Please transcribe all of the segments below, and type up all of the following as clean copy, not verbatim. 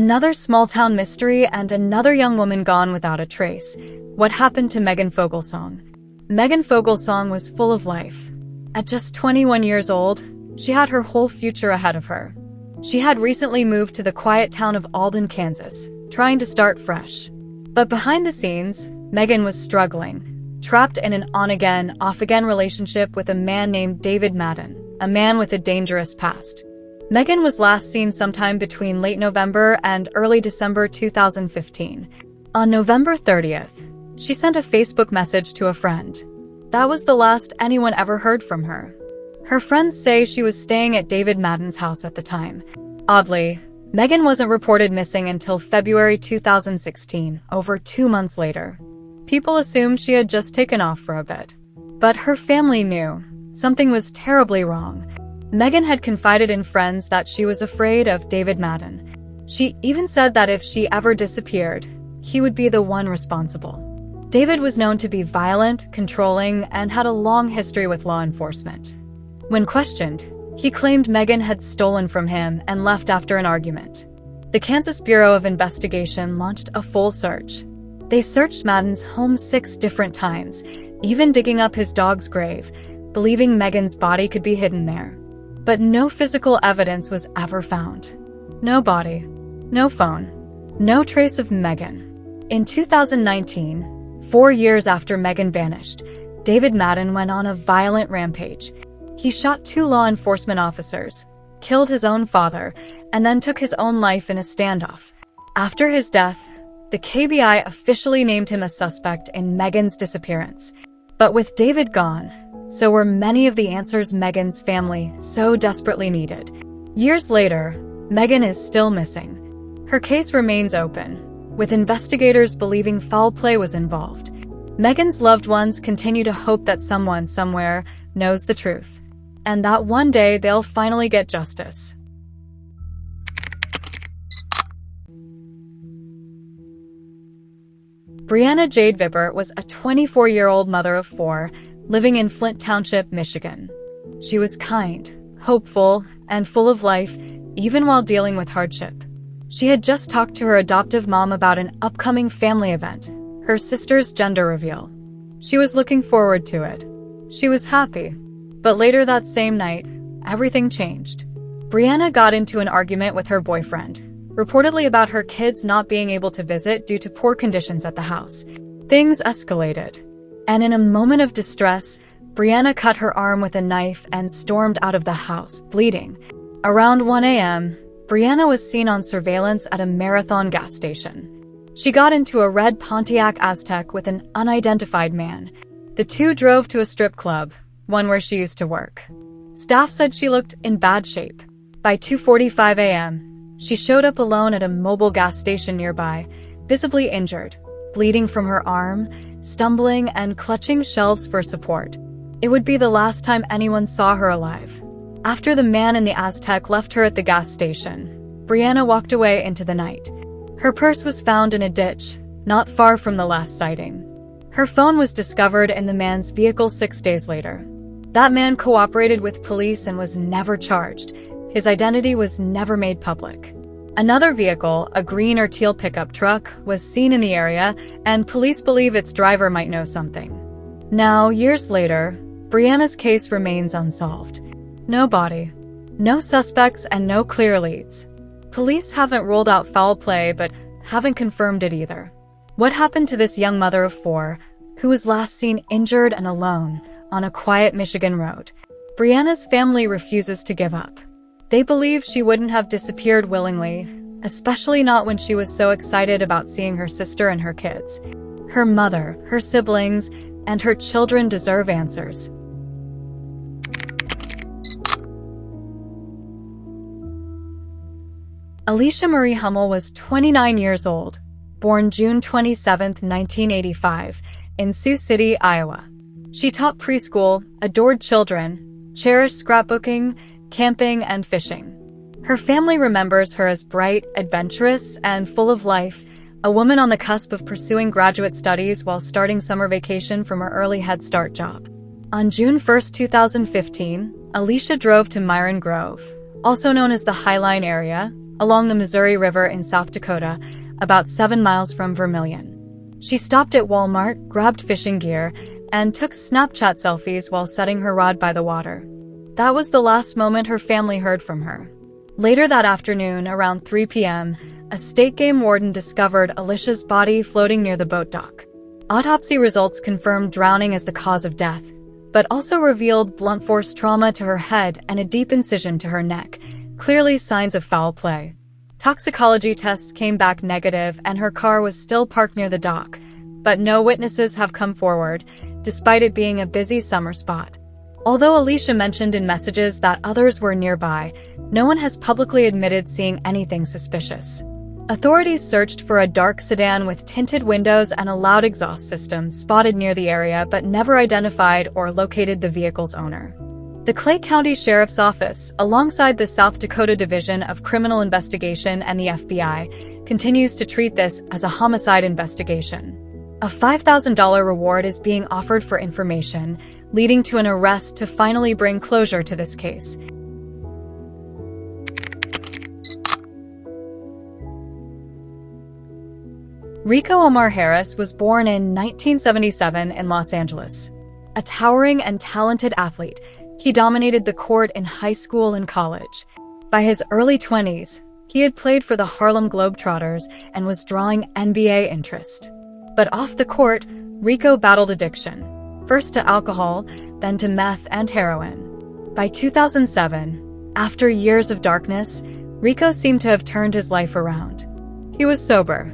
Another small-town mystery and another young woman gone without a trace. What happened to Megan Fogelsong? Megan Fogelsong was full of life. At just 21 years old, she had her whole future ahead of her. She had recently moved to the quiet town of Alden, Kansas, trying to start fresh. But behind the scenes, Megan was struggling, trapped in an on-again, off-again relationship with a man named David Madden, a man with a dangerous past. Megan was last seen sometime between late November and early December 2015. On November 30th, she sent a Facebook message to a friend. That was the last anyone ever heard from her. Her friends say she was staying at David Madden's house at the time. Oddly, Megan wasn't reported missing until February 2016, over 2 months later. People assumed she had just taken off for a bit. But her family knew something was terribly wrong. Megan had confided in friends that she was afraid of David Madden. She even said that if she ever disappeared, he would be the one responsible. David was known to be violent, controlling, and had a long history with law enforcement. When questioned, he claimed Megan had stolen from him and left after an argument. The Kansas Bureau of Investigation launched a full search. They searched Madden's home 6 different times, even digging up his dog's grave, believing Megan's body could be hidden there. But no physical evidence was ever found. No body, no phone, no trace of Megan. In 2019, 4 years after Megan vanished, David Madden went on a violent rampage. He shot 2 law enforcement officers, killed his own father, and then took his own life in a standoff. After his death, the KBI officially named him a suspect in Megan's disappearance. But with David gone, so were many of the answers Megan's family so desperately needed. Years later, Megan is still missing. Her case remains open, with investigators believing foul play was involved. Megan's loved ones continue to hope that someone somewhere knows the truth, and that one day they'll finally get justice. Brianna Jade Vibert was a 24-year-old mother of 4, living in Flint Township, Michigan. She was kind, hopeful, and full of life, even while dealing with hardship. She had just talked to her adoptive mom about an upcoming family event, her sister's gender reveal. She was looking forward to it. She was happy. But later that same night, everything changed. Brianna got into an argument with her boyfriend, reportedly about her kids not being able to visit due to poor conditions at the house. Things escalated. And in a moment of distress, Brianna cut her arm with a knife and stormed out of the house, bleeding. Around 1 a.m., Brianna was seen on surveillance at a Marathon gas station. She got into a red Pontiac Aztek with an unidentified man. The two drove to a strip club, one where she used to work. Staff said she looked in bad shape. By 2:45 a.m., she showed up alone at a mobile gas station nearby, visibly injured, bleeding from her arm, stumbling and clutching shelves for support. It would be the last time anyone saw her alive. After the man in the Aztek left her at the gas station, Brianna walked away into the night. Her purse was found in a ditch, not far from the last sighting. Her phone was discovered in the man's vehicle 6 days later. That man cooperated with police and was never charged. His identity was never made public. Another vehicle, a green or teal pickup truck, was seen in the area, and police believe its driver might know something. Now, years later, Brianna's case remains unsolved. No body, no suspects, and no clear leads. Police haven't ruled out foul play, but haven't confirmed it either. What happened to this young mother of 4, who was last seen injured and alone on a quiet Michigan road? Brianna's family refuses to give up. They believe she wouldn't have disappeared willingly, especially not when she was so excited about seeing her sister and her kids. Her mother, her siblings, and her children deserve answers. Alicia Marie Hummel was 29 years old, born June 27, 1985, in Sioux City, Iowa. She taught preschool, adored children, cherished scrapbooking, camping, and fishing. Her family remembers her as bright, adventurous, and full of life, a woman on the cusp of pursuing graduate studies while starting summer vacation from her early Head Start job. On June 1, 2015, Alicia drove to Myron Grove, also known as the Highline area, along the Missouri River in South Dakota, about 7 miles from Vermilion. She stopped at Walmart, grabbed fishing gear, and took Snapchat selfies while setting her rod by the water. That was the last moment her family heard from her. Later that afternoon, around 3 p.m., a state game warden discovered Alicia's body floating near the boat dock. Autopsy results confirmed drowning as the cause of death, but also revealed blunt force trauma to her head and a deep incision to her neck, clearly signs of foul play. Toxicology tests came back negative and her car was still parked near the dock, but no witnesses have come forward, despite it being a busy summer spot. Although Alicia mentioned in messages that others were nearby, no one has publicly admitted seeing anything suspicious. Authorities searched for a dark sedan with tinted windows and a loud exhaust system spotted near the area but never identified or located the vehicle's owner. The Clay County Sheriff's Office, alongside the South Dakota Division of Criminal Investigation and the FBI, continues to treat this as a homicide investigation. A $5,000 reward is being offered for information, leading to an arrest to finally bring closure to this case. Rico Omar Harris was born in 1977 in Los Angeles. A towering and talented athlete, he dominated the court in high school and college. By his early 20s, he had played for the Harlem Globetrotters and was drawing NBA interest. But off the court, Rico battled addiction, first to alcohol, then to meth and heroin. By 2007, after years of darkness, Rico seemed to have turned his life around. He was sober.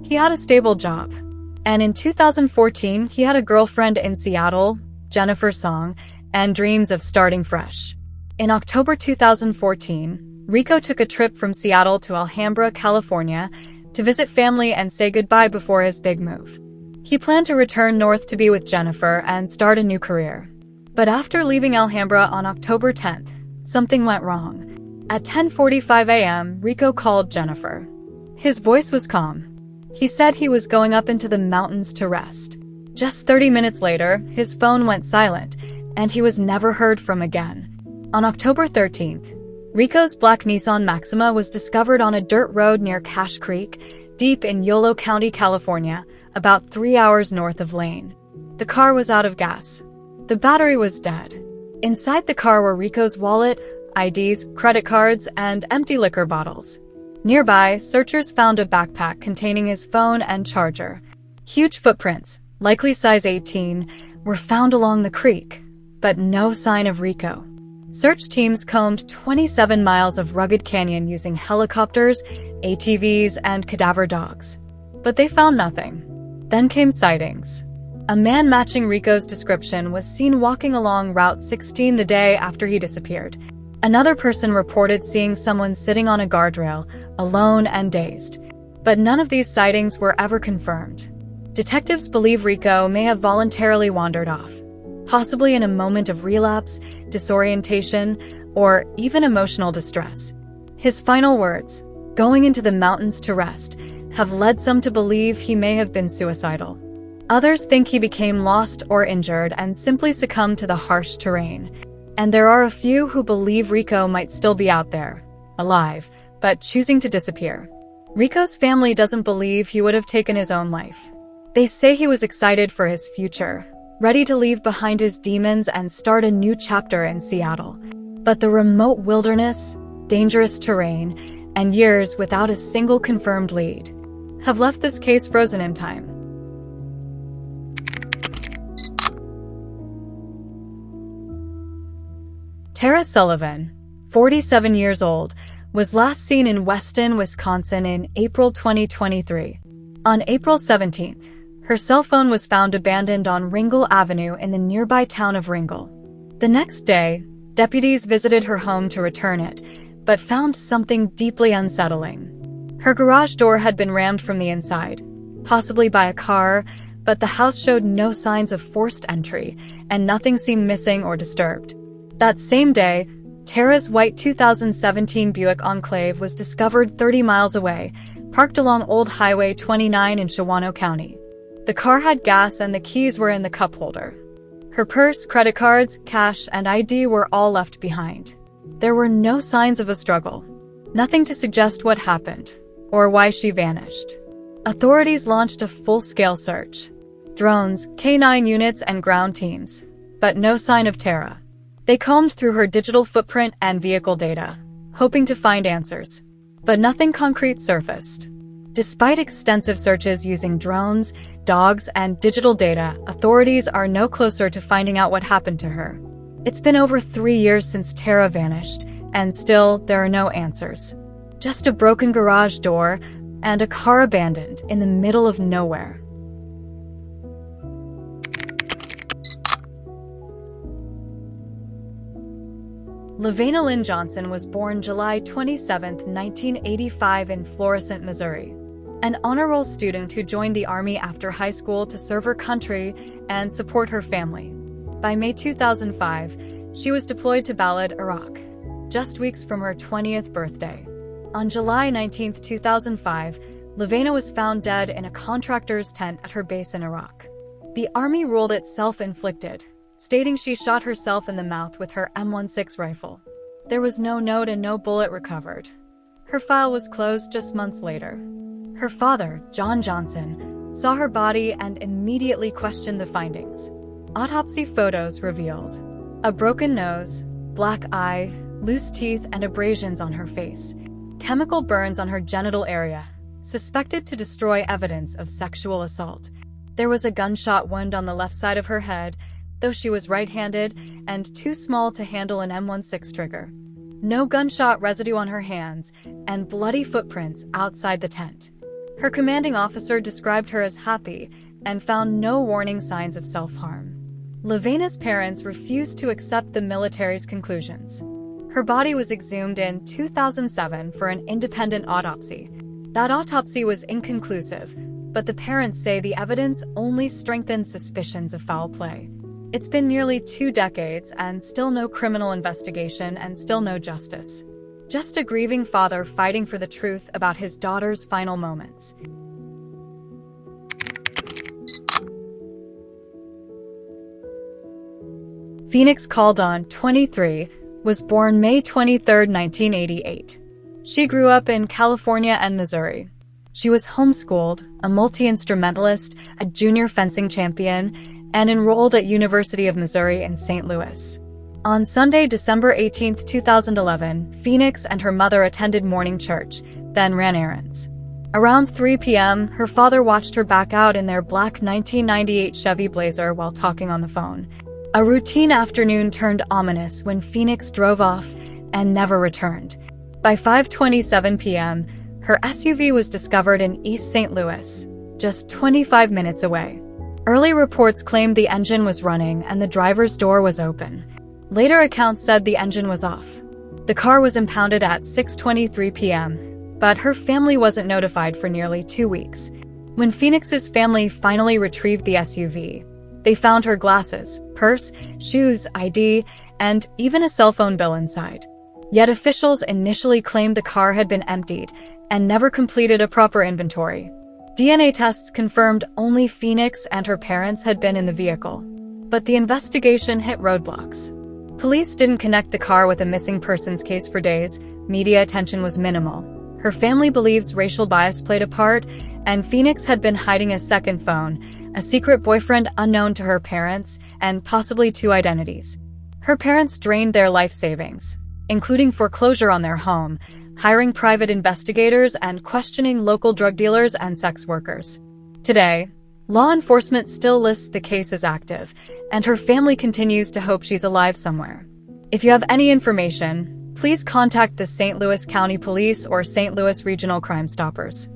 He had a stable job. And in 2014, he had a girlfriend in Seattle, Jennifer Song, and dreams of starting fresh. In October 2014, Rico took a trip from Seattle to Alhambra, California, to visit family and say goodbye before his big move. He planned to return north to be with Jennifer and start a new career. But after leaving Alhambra on October 10th, something went wrong. At 10:45 a.m., Rico called Jennifer. His voice was calm. He said he was going up into the mountains to rest. Just 30 minutes later, his phone went silent, and he was never heard from again. On October 13th, Rico's black Nissan Maxima was discovered on a dirt road near Cache Creek, deep in Yolo County, California, about 3 hours north of Lane. The car was out of gas. The battery was dead. Inside the car were Rico's wallet, IDs, credit cards, and empty liquor bottles. Nearby, searchers found a backpack containing his phone and charger. Huge footprints, likely size 18, were found along the creek, but no sign of Rico. Search teams combed 27 miles of rugged canyon using helicopters, ATVs, and cadaver dogs. But they found nothing. Then came sightings. A man matching Rico's description was seen walking along Route 16 the day after he disappeared. Another person reported seeing someone sitting on a guardrail, alone and dazed. But none of these sightings were ever confirmed. Detectives believe Rico may have voluntarily wandered off, possibly in a moment of relapse, disorientation, or even emotional distress. His final words, "going into the mountains to rest," have led some to believe he may have been suicidal. Others think he became lost or injured and simply succumbed to the harsh terrain. And there are a few who believe Rico might still be out there, alive, but choosing to disappear. Rico's family doesn't believe he would have taken his own life. They say he was excited for his future, ready to leave behind his demons and start a new chapter in Seattle. But the remote wilderness, dangerous terrain, and years without a single confirmed lead have left this case frozen in time. Tara Sullivan, 47 years old, was last seen in Weston, Wisconsin in April 2023. On April 17th, her cell phone was found abandoned on Ringel Avenue in the nearby town of Ringel. The next day, deputies visited her home to return it, but found something deeply unsettling. Her garage door had been rammed from the inside, possibly by a car, but the house showed no signs of forced entry, and nothing seemed missing or disturbed. That same day, Tara's white 2017 Buick Enclave was discovered 30 miles away, parked along Old Highway 29 in Shawano County. The car had gas and the keys were in the cup holder. Her purse, credit cards, cash, and ID were all left behind. There were no signs of a struggle. Nothing to suggest what happened or why she vanished. Authorities launched a full-scale search. Drones, K-9 units, and ground teams. But no sign of Tara. They combed through her digital footprint and vehicle data, hoping to find answers. But nothing concrete surfaced. Despite extensive searches using drones, dogs, and digital data, authorities are no closer to finding out what happened to her. It's been over 3 years since Tara vanished, and still there are no answers. Just a broken garage door and a car abandoned in the middle of nowhere. LaVena Lynn Johnson was born July 27, 1985 in Florissant, Missouri. An honor roll student who joined the Army after high school to serve her country and support her family. By May 2005, she was deployed to Balad, Iraq, just weeks from her 20th birthday. On July 19, 2005, LaVena was found dead in a contractor's tent at her base in Iraq. The Army ruled it self-inflicted, stating she shot herself in the mouth with her M16 rifle. There was no note and no bullet recovered. Her file was closed just months later. Her father, John Johnson, saw her body and immediately questioned the findings. Autopsy photos revealed a broken nose, black eye, loose teeth, and abrasions on her face. Chemical burns on her genital area, suspected to destroy evidence of sexual assault. There was a gunshot wound on the left side of her head, though she was right-handed and too small to handle an M16 trigger. No gunshot residue on her hands, and bloody footprints outside the tent. Her commanding officer described her as happy and found no warning signs of self-harm. LaVena's parents refused to accept the military's conclusions. Her body was exhumed in 2007 for an independent autopsy. That autopsy was inconclusive, but the parents say the evidence only strengthened suspicions of foul play. It's been nearly 2 decades and still no criminal investigation and still no justice. Just a grieving father fighting for the truth about his daughter's final moments. Phoenix Caldon, 23, was born May 23, 1988. She grew up in California and Missouri. She was homeschooled, a multi-instrumentalist, a junior fencing champion, and enrolled at University of Missouri in St. Louis. On Sunday, December 18, 2011, Phoenix and her mother attended morning church, then ran errands. Around 3 p.m., her father watched her back out in their black 1998 Chevy Blazer while talking on the phone. A routine afternoon turned ominous when Phoenix drove off and never returned. By 5:27 p.m., her SUV was discovered in East St. Louis, just 25 minutes away. Early reports claimed the engine was running and the driver's door was open. Later accounts said the engine was off. The car was impounded at 6:23 p.m., but her family wasn't notified for nearly 2 weeks. When Phoenix's family finally retrieved the SUV, they found her glasses, purse, shoes, ID, and even a cell phone bill inside. Yet officials initially claimed the car had been emptied and never completed a proper inventory. DNA tests confirmed only Phoenix and her parents had been in the vehicle. But the investigation hit roadblocks. Police didn't connect the car with a missing persons case for days. Media attention was minimal. Her family believes racial bias played a part, and Phoenix had been hiding a second phone, a secret boyfriend unknown to her parents, and possibly 2 identities. Her parents drained their life savings, including foreclosure on their home, hiring private investigators, and questioning local drug dealers and sex workers. Today, law enforcement still lists the case as active, and her family continues to hope she's alive somewhere. If you have any information, please contact the St. Louis County Police or St. Louis Regional Crime Stoppers.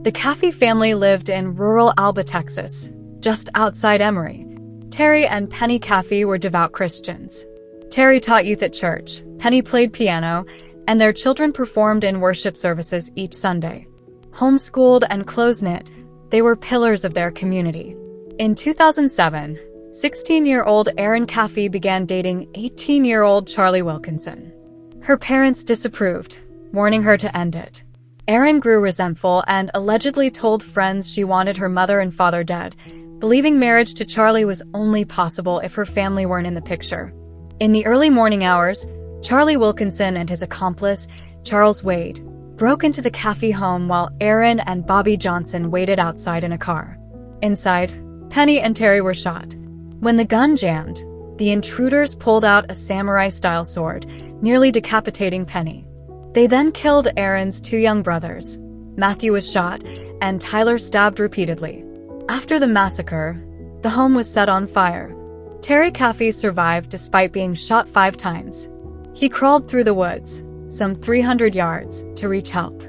The Caffey family lived in rural Alba, Texas, just outside Emory. Terry and Penny Caffey were devout Christians. Terry taught youth at church, Penny played piano, and their children performed in worship services each Sunday. Homeschooled and close-knit, they were pillars of their community. In 2007, 16-year-old Erin Caffey began dating 18-year-old Charlie Wilkinson. Her parents disapproved, warning her to end it. Erin grew resentful and allegedly told friends she wanted her mother and father dead, believing marriage to Charlie was only possible if her family weren't in the picture. In the early morning hours, Charlie Wilkinson and his accomplice, Charles Wade, broke into the Caffey home while Aaron and Bobby Johnson waited outside in a car. Inside, Penny and Terry were shot. When the gun jammed, the intruders pulled out a samurai-style sword, nearly decapitating Penny. They then killed Aaron's two young brothers. Matthew was shot, and Tyler stabbed repeatedly. After the massacre, the home was set on fire. Terry Caffey survived despite being shot 5 times. He crawled through the woods, some 300 yards, to reach help.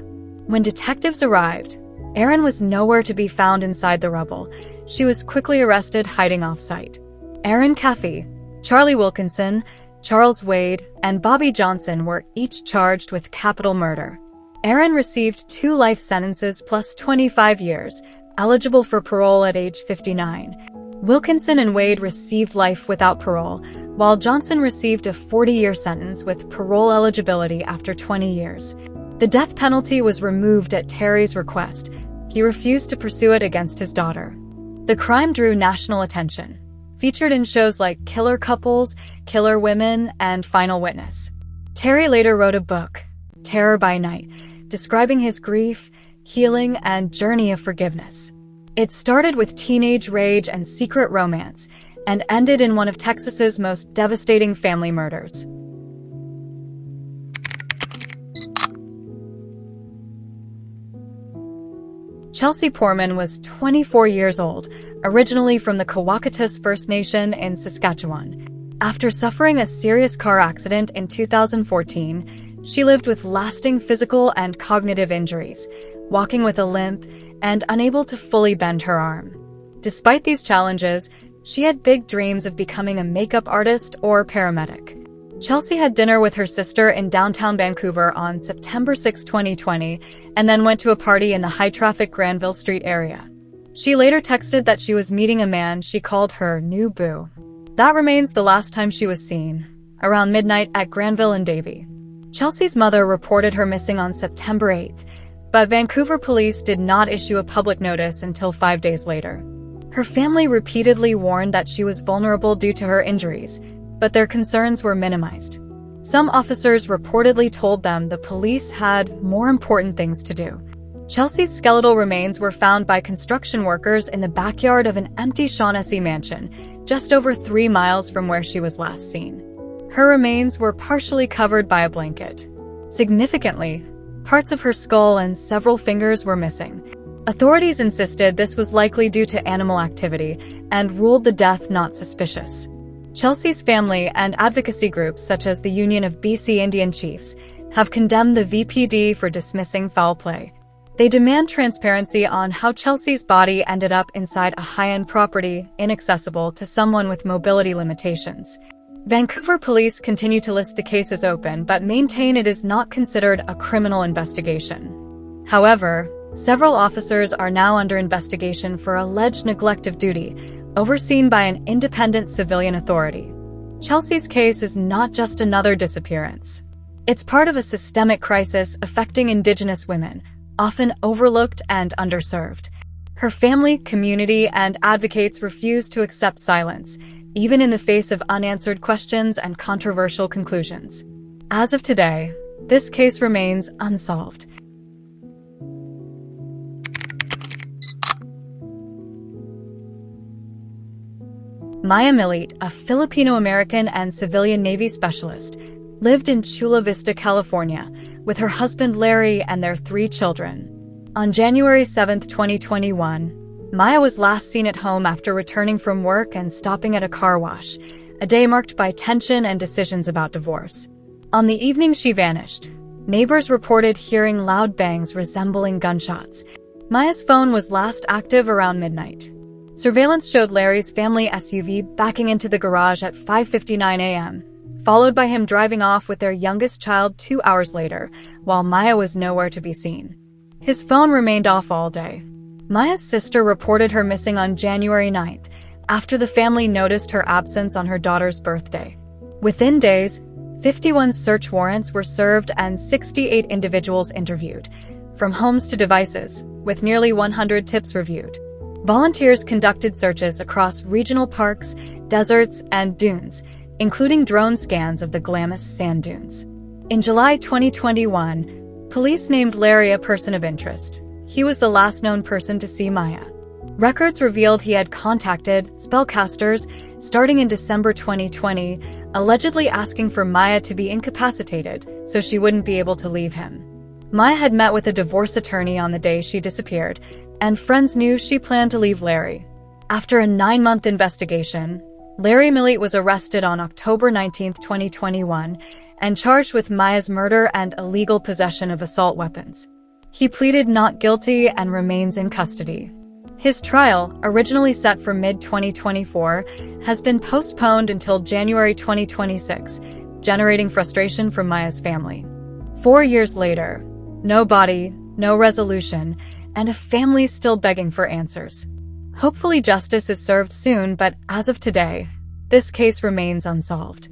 When detectives arrived, Aaron was nowhere to be found inside the rubble. She was quickly arrested, hiding off-site. Aaron Caffey, Charlie Wilkinson, Charles Wade, and Bobby Johnson were each charged with capital murder. Aaron received 2 life sentences plus 25 years, eligible for parole at age 59. Wilkinson and Wade received life without parole, while Johnson received a 40-year sentence with parole eligibility after 20 years. The death penalty was removed at Terry's request. He refused to pursue it against his daughter. The crime drew national attention, featured in shows like Killer Couples, Killer Women, and Final Witness. Terry later wrote a book, Terror by Night, describing his grief, healing, and journey of forgiveness. It started with teenage rage and secret romance, and ended in one of Texas's most devastating family murders. Chelsea Poorman was 24 years old, originally from the Kawakatus First Nation in Saskatchewan. After suffering a serious car accident in 2014, she lived with lasting physical and cognitive injuries, walking with a limp, and unable to fully bend her arm. Despite these challenges, she had big dreams of becoming a makeup artist or paramedic. Chelsea had dinner with her sister in downtown Vancouver on September 6, 2020, and then went to a party in the high-traffic Granville Street area. She later texted that she was meeting a man she called her new boo. That remains the last time she was seen, around midnight at Granville and Davie. Chelsea's mother reported her missing on September 8th, but Vancouver police did not issue a public notice until 5 days later. Her family repeatedly warned that she was vulnerable due to her injuries, but their concerns were minimized. Some officers reportedly told them the police had more important things to do. Chelsea's skeletal remains were found by construction workers in the backyard of an empty Shaughnessy mansion, just over 3 miles from where she was last seen. Her remains were partially covered by a blanket. Significantly, parts of her skull and several fingers were missing. Authorities insisted this was likely due to animal activity and ruled the death not suspicious. Chelsea's family and advocacy groups such as the Union of BC Indian Chiefs have condemned the VPD for dismissing foul play. They demand transparency on how Chelsea's body ended up inside a high-end property inaccessible to someone with mobility limitations. Vancouver police continue to list the case as open but maintain it is not considered a criminal investigation. However, several officers are now under investigation for alleged neglect of duty, overseen by an independent civilian authority. Chelsea's case is not just another disappearance. It's part of a systemic crisis affecting Indigenous women, often overlooked and underserved. Her family, community, and advocates refuse to accept silence, even in the face of unanswered questions and controversial conclusions. As of today, this case remains unsolved. Maya Milite, a Filipino-American and civilian Navy specialist, lived in Chula Vista, California, with her husband Larry and their 3 children. On January 7, 2021, Maya was last seen at home after returning from work and stopping at a car wash, a day marked by tension and decisions about divorce. On the evening she vanished, neighbors reported hearing loud bangs resembling gunshots. Maya's phone was last active around midnight. Surveillance showed Larry's family SUV backing into the garage at 5:59 a.m., followed by him driving off with their youngest child 2 hours later, while Maya was nowhere to be seen. His phone remained off all day. Maya's sister reported her missing on January 9th, after the family noticed her absence on her daughter's birthday. Within days, 51 search warrants were served and 68 individuals interviewed, from homes to devices, with nearly 100 tips reviewed. Volunteers conducted searches across regional parks, deserts, and dunes, including drone scans of the Glamis sand dunes. In July 2021, police named Larry a person of interest. He was the last known person to see Maya. Records revealed he had contacted spellcasters starting in December 2020, allegedly asking for Maya to be incapacitated so she wouldn't be able to leave him. Maya had met with a divorce attorney on the day she disappeared, and friends knew she planned to leave Larry. After a 9-month investigation, Larry Millet was arrested on October 19, 2021, and charged with Maya's murder and illegal possession of assault weapons. He pleaded not guilty and remains in custody. His trial, originally set for mid-2024, has been postponed until January 2026, generating frustration from Maya's family. 4 years later, no body, no resolution, and a family still begging for answers. Hopefully justice is served soon, but as of today, this case remains unsolved.